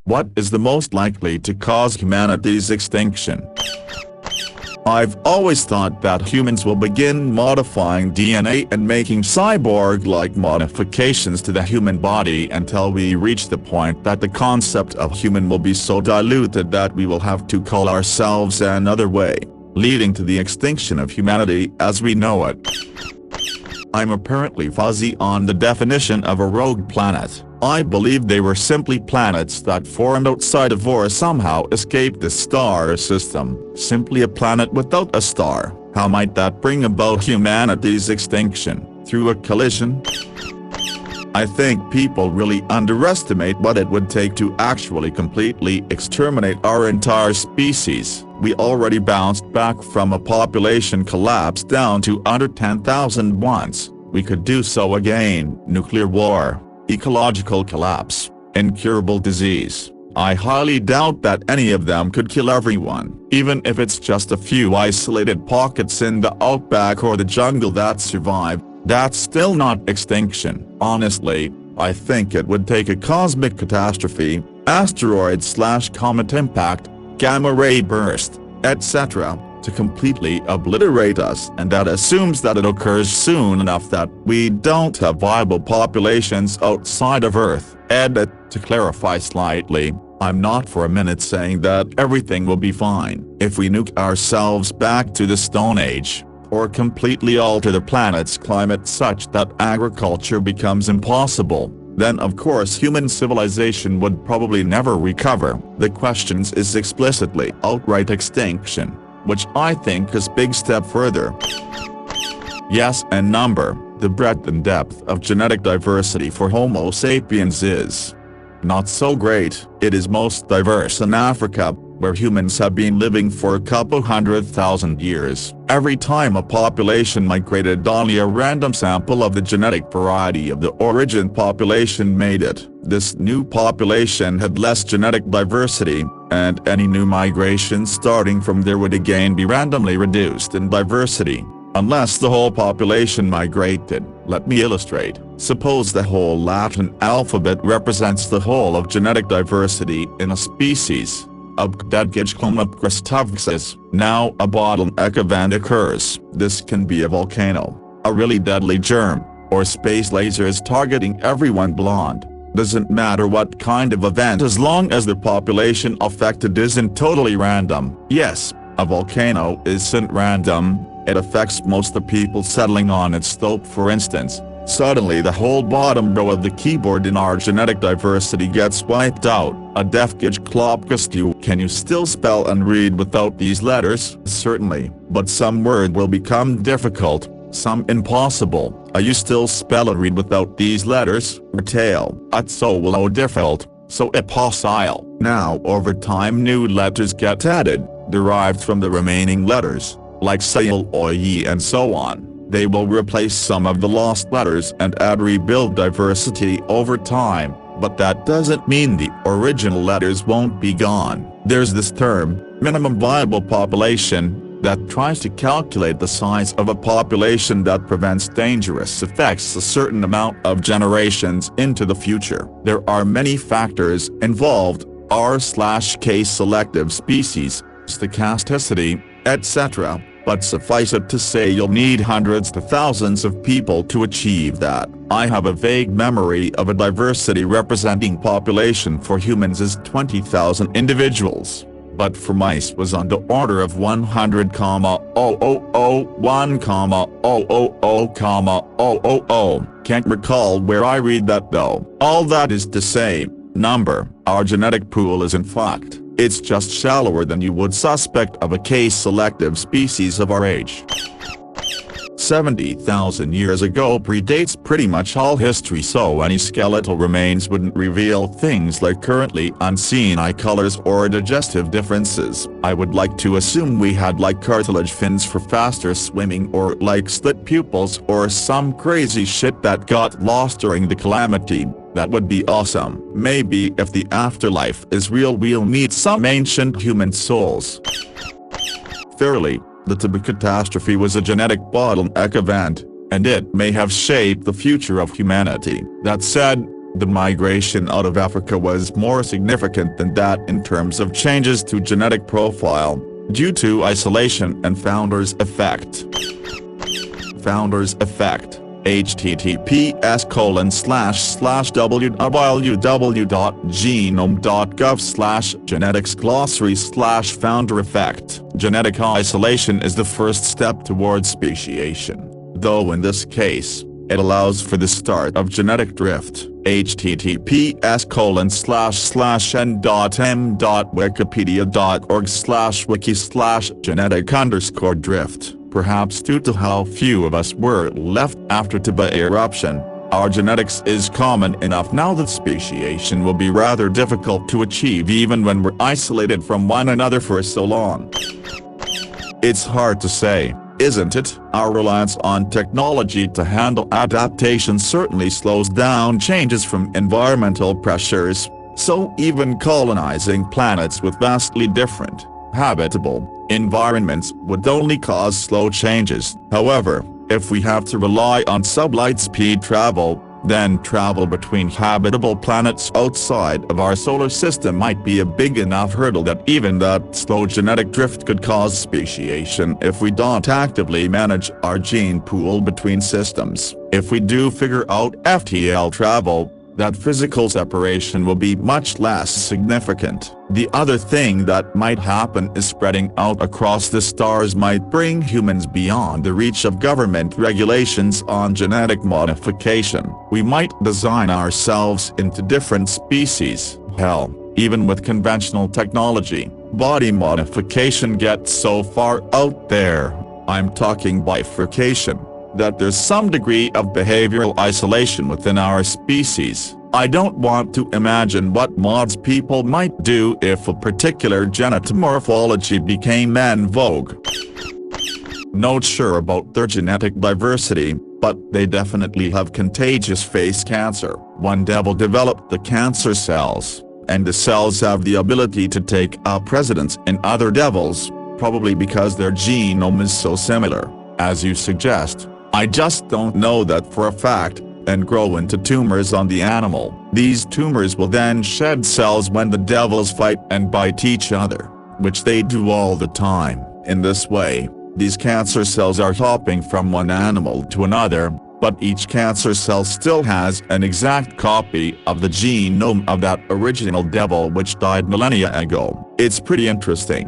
What is the most likely to cause humanity's extinction? I've always thought that humans will begin modifying DNA and making cyborg-like modifications to the human body until we reach the point that the concept of human will be so diluted that we will have to call ourselves another way, leading to the extinction of humanity as we know it. I'm apparently fuzzy on the definition of a rogue planet. I believe they were simply planets that formed outside of or somehow escaped the star system. Simply a planet without a star. How might that bring about humanity's extinction? Through a collision? I think people really underestimate what it would take to actually completely exterminate our entire species. We already bounced back from a population collapse down to under 10,000 once. We could do so again. Nuclear war, ecological collapse, incurable disease. I highly doubt that any of them could kill everyone. Even if it's just a few isolated pockets in the outback or the jungle that survive, that's still not extinction. Honestly, I think it would take a cosmic catastrophe, asteroid/comet impact, gamma-ray burst, etc., to completely obliterate us, and that assumes that it occurs soon enough that we don't have viable populations outside of Earth. Edit. To clarify slightly, I'm not for a minute saying that everything will be fine if we nuke ourselves back to the Stone Age, or completely alter the planet's climate such that agriculture becomes impossible. Then of course human civilization would probably never recover. The question is explicitly outright extinction, which I think is a big step further. Yes, and number, the breadth and depth of genetic diversity for Homo sapiens is not so great. It is most diverse in Africa, where humans have been living for a couple 100,000 years. Every time a population migrated, only a random sample of the genetic variety of the origin population made it. This new population had less genetic diversity, and any new migration starting from there would again be randomly reduced in diversity, unless the whole population migrated. Let me illustrate. Suppose the whole Latin alphabet represents the whole of genetic diversity in a species. Now a bottleneck event occurs. This can be a volcano, a really deadly germ, or space lasers targeting everyone blonde. Doesn't matter what kind of event as long as the population affected isn't totally random. Yes, a volcano isn't random, it affects most of the people settling on its slope. For instance, suddenly the whole bottom row of the keyboard in our genetic diversity gets wiped out. A defgij klopkastu. Can you still spell and read without these letters? Certainly, but some word will become difficult, some impossible. You still spell and read without these letters? Tail. So will difficult, so impossible. Now over time new letters get added, derived from the remaining letters, like sail or ye and so on. They will replace some of the lost letters and add rebuild diversity over time, but that doesn't mean the original letters won't be gone. There's this term, minimum viable population, that tries to calculate the size of a population that prevents dangerous effects a certain amount of generations into the future. There are many factors involved, R/K selective species, stochasticity, etc., but suffice it to say you'll need hundreds to thousands of people to achieve that. I have a vague memory of a diversity representing population for humans as 20,000 individuals, but for mice was on the order of 100,000,000,000,000. Can't recall where I read that though. All that is to say, number, our genetic pool isn't fucked. It's just shallower than you would suspect of a case-selective species of our age. 70,000 years ago predates pretty much all history, so any skeletal remains wouldn't reveal things like currently unseen eye colors or digestive differences. I would like to assume we had like cartilage fins for faster swimming, or like slit pupils, or some crazy shit that got lost during the calamity. That would be awesome. Maybe if the afterlife is real we'll meet some ancient human souls. Fairly, the Tibet catastrophe was a genetic bottleneck event, and it may have shaped the future of humanity. That said, The migration out of Africa was more significant than that in terms of changes to genetic profile, due to isolation and Founder's effect. Founder's effect. https://www.genome.gov/genetics/founder effect. Genetic isolation is the first step towards speciation, though in this case, it allows for the start of genetic drift. https://n.m.wikipedia.org/wiki/genetic_drift. Perhaps due to how few of us were left after Tibet eruption, our genetics is common enough now that speciation will be rather difficult to achieve even when we're isolated from one another for so long. It's hard to say, isn't it? Our reliance on technology to handle adaptation certainly slows down changes from environmental pressures, so even colonizing planets with vastly different, habitable environments would only cause slow changes. However, if we have to rely on sublight speed travel, then travel between habitable planets outside of our solar system might be a big enough hurdle that even that slow genetic drift could cause speciation if we don't actively manage our gene pool between systems. If we do figure out FTL travel, that physical separation will be much less significant. The other thing that might happen is spreading out across the stars might bring humans beyond the reach of government regulations on genetic modification. We might design ourselves into different species. Hell, even with conventional technology, body modification gets so far out there, I'm talking bifurcation, that there's some degree of behavioral isolation within our species. I don't want to imagine what mods people might do if a particular genetomorphology became en vogue. Not sure about their genetic diversity, but they definitely have contagious face cancer. One devil developed the cancer cells, and the cells have the ability to take up residence in other devils, probably because their genome is so similar, as you suggest. I just don't know that for a fact, and grow into tumors on the animal. These tumors will then shed cells when the devils fight and bite each other, which they do all the time. In this way, these cancer cells are hopping from one animal to another, but each cancer cell still has an exact copy of the genome of that original devil which died millennia ago. It's pretty interesting.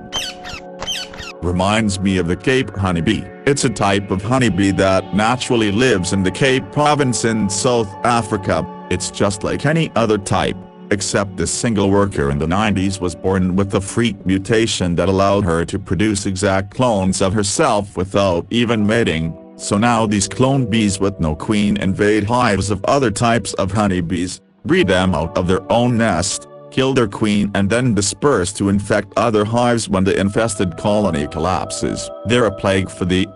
Reminds me of the Cape honeybee. It's a type of honeybee that naturally lives in the Cape province in South Africa. It's just like any other type, except this single worker in the 90s was born with a freak mutation that allowed her to produce exact clones of herself without even mating, so now these clone bees with no queen invade hives of other types of honeybees, breed them out of their own nest, kill their queen and then disperse to infect other hives when the infested colony collapses. They're a plague for the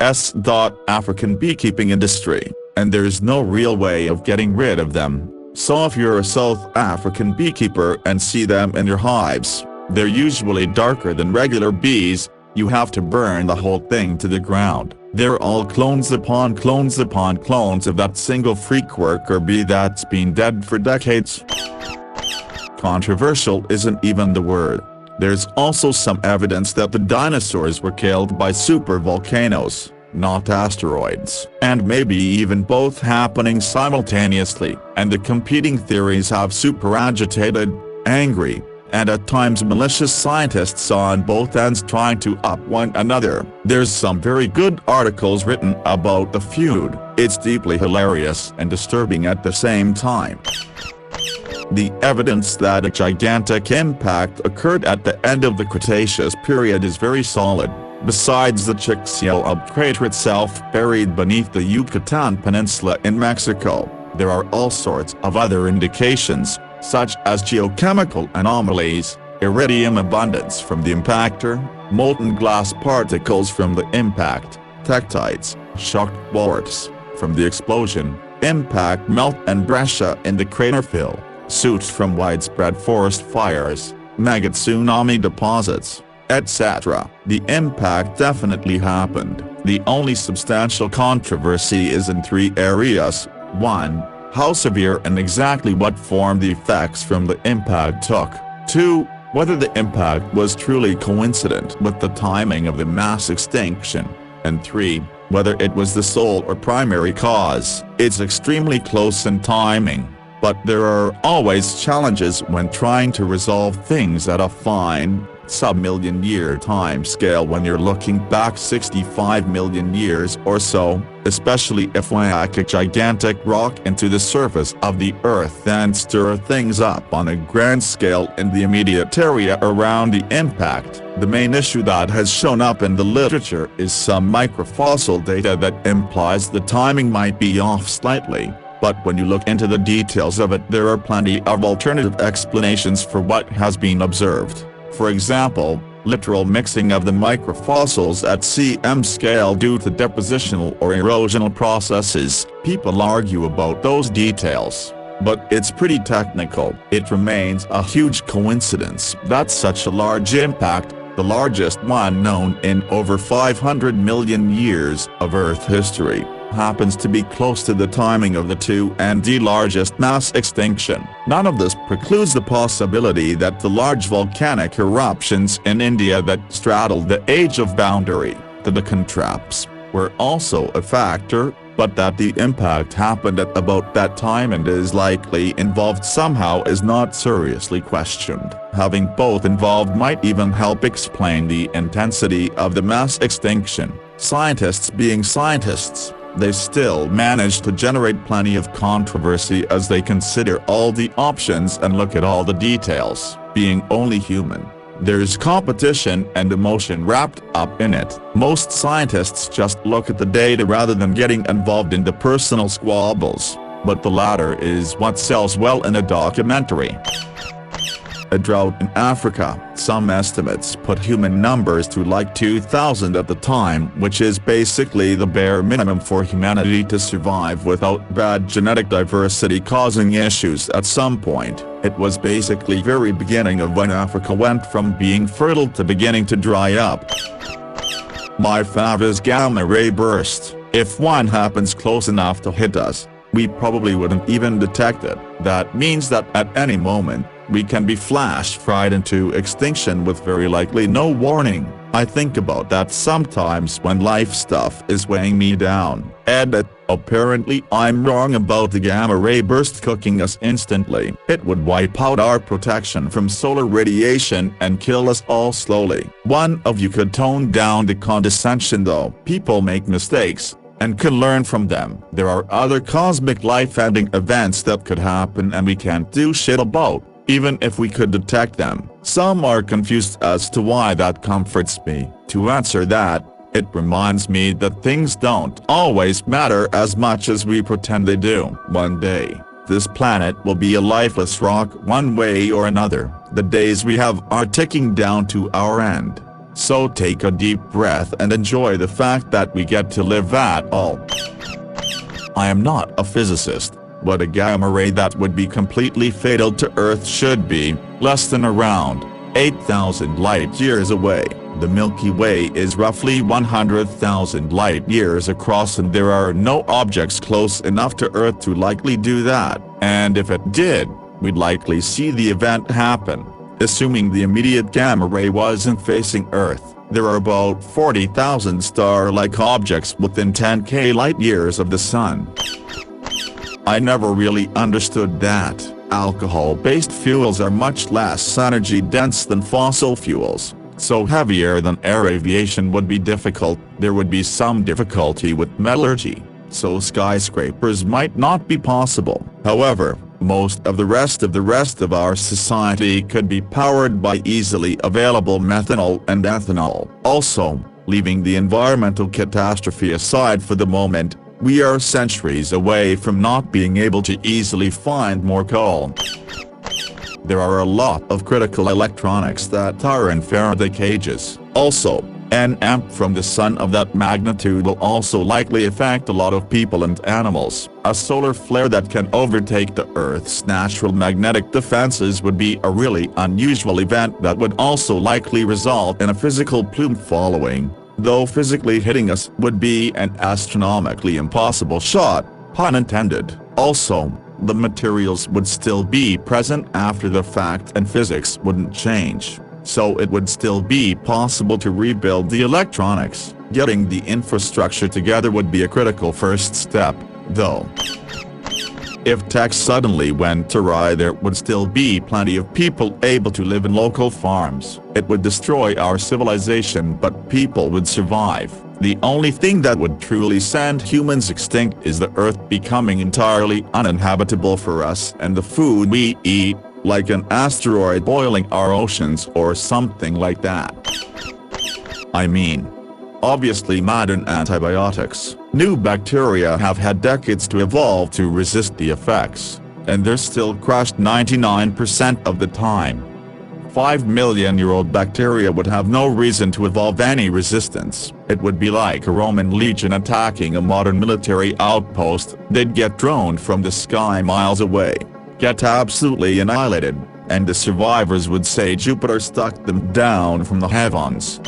African beekeeping industry, and there's no real way of getting rid of them. So if you're a South African beekeeper and see them in your hives, they're usually darker than regular bees, you have to burn the whole thing to the ground. They're all clones upon clones upon clones of that single freak worker bee that's been dead for decades. Controversial isn't even the word. There's also some evidence that the dinosaurs were killed by supervolcanoes, not asteroids. And maybe even both happening simultaneously. And the competing theories have super agitated, angry, and at times malicious scientists on both ends trying to up one another. There's some very good articles written about the feud. It's deeply hilarious and disturbing at the same time. The evidence that a gigantic impact occurred at the end of the Cretaceous period is very solid. Besides the Chicxulub crater itself buried beneath the Yucatan Peninsula in Mexico, there are all sorts of other indications, such as geochemical anomalies, iridium abundance from the impactor, molten glass particles from the impact, tektites, shock warps from the explosion, impact melt and breccia in the crater fill, soot from widespread forest fires, mega tsunami deposits, etc. The impact definitely happened. The only substantial controversy is in three areas. 1. how severe and exactly what form the effects from the impact took. 2. Whether the impact was truly coincident with the timing of the mass extinction. And 3. Whether it was the sole or primary cause. It's extremely close in timing, but there are always challenges when trying to resolve things at a fine, sub-million-year time scale when you're looking back 65 million years or so, especially if we hack a gigantic rock into the surface of the Earth and stir things up on a grand scale in the immediate area around the impact. The main issue that has shown up in the literature is some microfossil data that implies the timing might be off slightly. But when you look into the details of it, there are plenty of alternative explanations for what has been observed. For example, literal mixing of the microfossils at cm scale due to depositional or erosional processes. People argue about those details, but it's pretty technical. It remains a huge coincidence that such a large impact, the largest one known in over 500 million years of Earth history, happens to be close to the timing of the 2nd largest mass extinction. None of this precludes the possibility that the large volcanic eruptions in India that straddled the age of boundary to the contraps were also a factor, but that the impact happened at about that time and is likely involved somehow is not seriously questioned. Having both involved might even help explain the intensity of the mass extinction. Scientists being scientists, they still manage to generate plenty of controversy as they consider all the options and look at all the details. Being only human, there's competition and emotion wrapped up in it. Most scientists just look at the data rather than getting involved in the personal squabbles, but the latter is what sells well in a documentary. A drought in Africa. Some estimates put human numbers to like 2,000 at the time, which is basically the bare minimum for humanity to survive without bad genetic diversity causing issues at some point. It was basically very beginning of when Africa went from being fertile to beginning to dry up. My fav is gamma ray burst. If one happens close enough to hit us, we probably wouldn't even detect it. That means that at any moment, we can be flash-fried into extinction with very likely no warning. I think about that sometimes when life stuff is weighing me down. Edit. Apparently I'm wrong about the gamma ray burst cooking us instantly. It would wipe out our protection from solar radiation and kill us all slowly. One of you could tone down the condescension though. People make mistakes and can learn from them. There are other cosmic life-ending events that could happen and we can't do shit about, even if we could detect them. Some are confused as to why that comforts me. To answer that, it reminds me that things don't always matter as much as we pretend they do. One day, this planet will be a lifeless rock one way or another. The days we have are ticking down to our end. So take a deep breath and enjoy the fact that we get to live at all. I am not a physicist, but a gamma ray that would be completely fatal to Earth should be less than around 8,000 light-years away. The Milky Way is roughly 100,000 light-years across and there are no objects close enough to Earth to likely do that, and if it did, we'd likely see the event happen. Assuming the immediate gamma ray wasn't facing Earth, there are about 40,000 star-like objects within 10k light-years of the Sun. I never really understood that. Alcohol-based fuels are much less energy-dense than fossil fuels, so heavier than air aviation would be difficult. There would be some difficulty with metallurgy, so skyscrapers might not be possible. However, most of the rest of our society could be powered by easily available methanol and ethanol. Also, leaving the environmental catastrophe aside for the moment, we are centuries away from not being able to easily find more coal. There are a lot of critical electronics that are in Faraday cages. Also, an amp from the sun of that magnitude will also likely affect a lot of people and animals. A solar flare that can overtake the Earth's natural magnetic defenses would be a really unusual event that would also likely result in a physical plume following, though physically hitting us would be an astronomically impossible shot, pun intended. Also, the materials would still be present after the fact and physics wouldn't change, so it would still be possible to rebuild the electronics. Getting the infrastructure together would be a critical first step, though. If tech suddenly went awry, there would still be plenty of people able to live in local farms. It would destroy our civilization, but people would survive. The only thing that would truly send humans extinct is the Earth becoming entirely uninhabitable for us and the food we eat, like an asteroid boiling our oceans or something like that. I mean, obviously modern antibiotics, new bacteria have had decades to evolve to resist the effects, and they're still crushed 99% of the time. 5-million-year-old bacteria would have no reason to evolve any resistance. It would be like a Roman legion attacking a modern military outpost. They'd get droned from the sky miles away, get absolutely annihilated, and the survivors would say Jupiter struck them down from the heavens.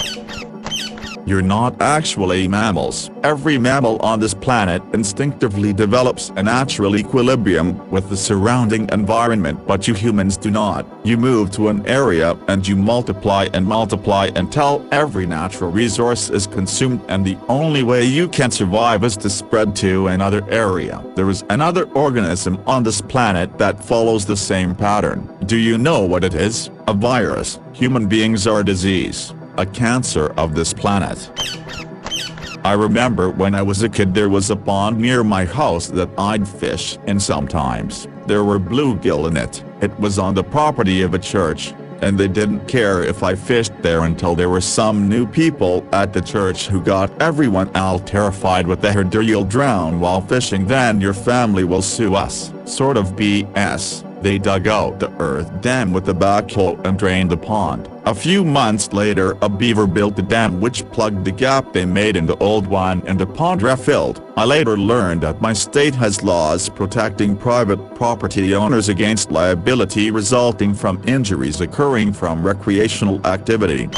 You're not actually mammals. Every mammal on this planet instinctively develops a natural equilibrium with the surrounding environment, but you humans do not. You move to an area and you multiply until every natural resource is consumed, and the only way you can survive is to spread to another area. There is another organism on this planet that follows the same pattern. Do you know what it is? A virus. Human beings are a disease, a cancer of this planet. I remember when I was a kid there was a pond near my house that I'd fish in sometimes. There were bluegill in it. It was on the property of a church, and they didn't care if I fished there until there were some new people at the church who got everyone all terrified with the heard you'll drown while fishing, then your family will sue us. Sort of BS. They dug out the earth dam with a backhoe and drained the pond. A few months later, a beaver built a dam which plugged the gap they made in the old one, and the pond refilled. I later learned that my state has laws protecting private property owners against liability resulting from injuries occurring from recreational activity.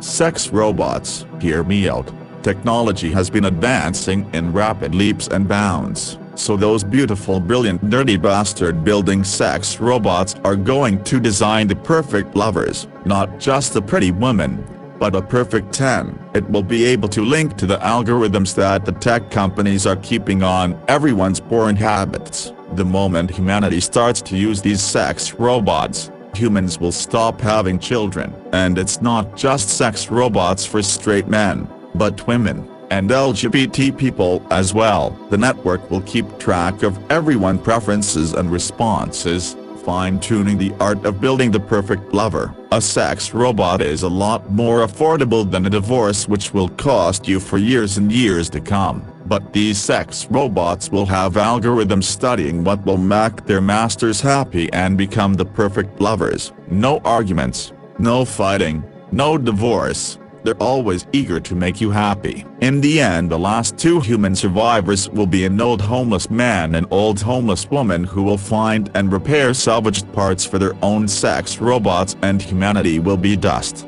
Sex robots. Hear me out. Technology has been advancing in rapid leaps and bounds. So those beautiful, brilliant, dirty bastard building sex robots are going to design the perfect lovers, not just a pretty woman, but a perfect 10. It will be able to link to the algorithms that the tech companies are keeping on everyone's porn habits. The moment humanity starts to use these sex robots, humans will stop having children. And it's not just sex robots for straight men, but women and LGBT people as well. The network will keep track of everyone's preferences and responses, fine-tuning the art of building the perfect lover. A sex robot is a lot more affordable than a divorce, which will cost you for years and years to come. But these sex robots will have algorithms studying what will make their masters happy and become the perfect lovers. No arguments, no fighting, no divorce. They're always eager to make you happy. In the end, the last two human survivors will be an old homeless man and old homeless woman who will find and repair salvaged parts for their own sex robots, and humanity will be dust.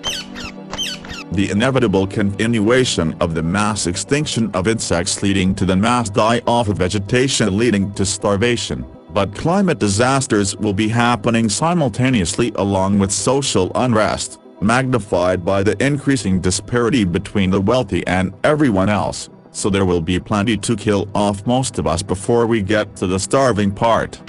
The inevitable continuation of the mass extinction of insects leading to the mass die-off of vegetation leading to starvation. But climate disasters will be happening simultaneously along with social unrest, magnified by the increasing disparity between the wealthy and everyone else, so there will be plenty to kill off most of us before we get to the starving part.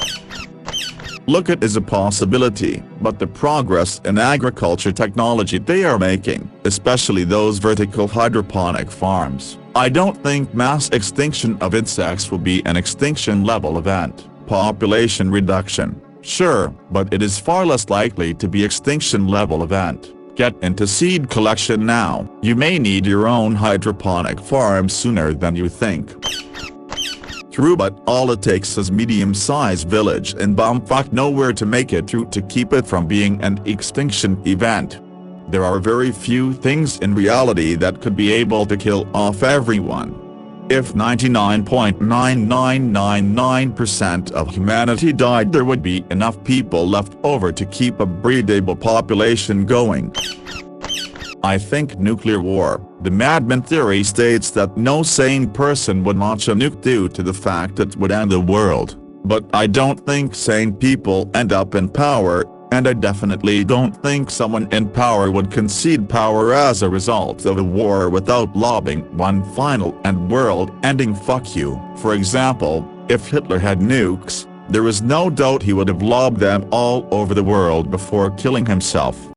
Look at it as a possibility, but the progress in agriculture technology they are making, especially those vertical hydroponic farms, I don't think mass extinction of insects will be an extinction-level event. Population reduction, sure, but it is far less likely to be extinction-level event. Get into seed collection now. You may need your own hydroponic farm sooner than you think. True, but all it takes is medium-sized village and bumfuck nowhere to make it through to keep it from being an extinction event. There are very few things in reality that could be able to kill off everyone. If 99.9999% of humanity died, there would be enough people left over to keep a breedable population going. I think nuclear war. The madman theory states that no sane person would launch a nuke due to the fact it would end the world, but I don't think sane people end up in power, and I definitely don't think someone in power would concede power as a result of a war without lobbing one final and world-ending fuck you. For example, if Hitler had nukes, there is no doubt he would have lobbed them all over the world before killing himself.